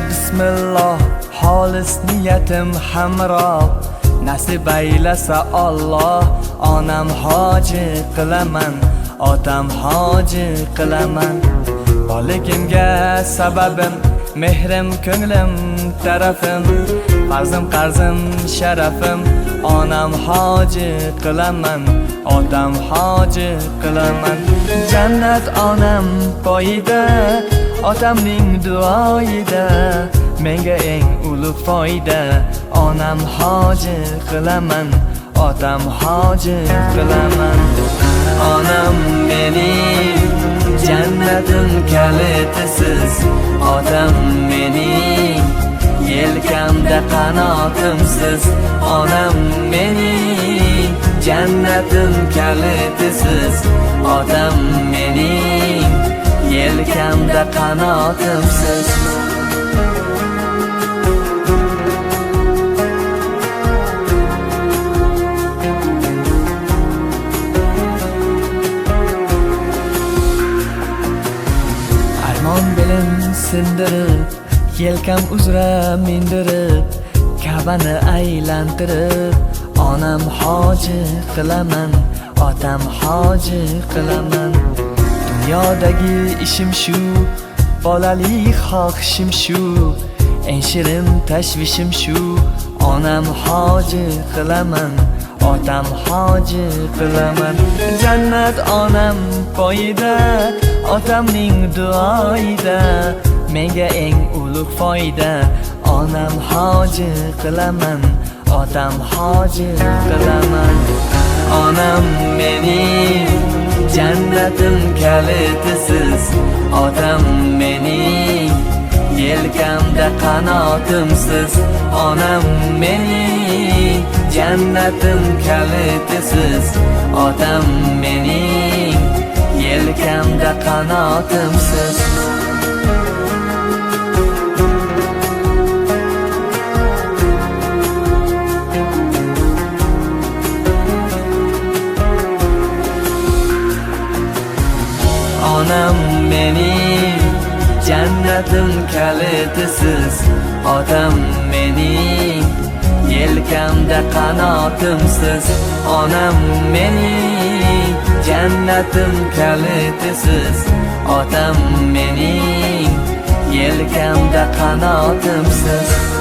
bismillah, xolis niyatim hamroh. Nasib aylasa Alloh, onam hoji qilaman, otam hoji qilaman. Boligimga sababim, mehrim ko'nglim tarafim, farzim qarzim sharafim. Onam hoji qilaman, otam hoji qilaman. Jannat onam poyida, otamning duoyida. Menga eng ulug' foyda, onam hoji qilaman, otam hoji qilaman. Onam mening jannatim kalitisiz, otam mening yelkamda qanotimsiz. Onam mening jannatim kalitisiz, otam mening yelkamda qanotimsiz. Armon bilim sindirib, yelkam uzra mindirib, Ka'bani aylantirib, onam hoji qilaman, otam hoji qilaman. Dunyodagi ishim shu, bolalik xohishim shu, eng shirin tashvishim shu. Onam hoji qilaman, otam hoji qilaman. Jannat onam poyida, otamning duoyida. Menga eng ulug' foyda, onam hoji qilaman, otam hoji qilaman. Onam mening jannatim kalitisiz, otam mening yelkamda qanotimsiz. Onam mening jannatim kalitisiz, otam mening yelkamda qanotimsiz. Onam mening jannatim kalitisiz, otam mening yelkamda qanotimsiz. Onam mening jannatim kalitisiz, otam mening yelkamda qanotimsiz.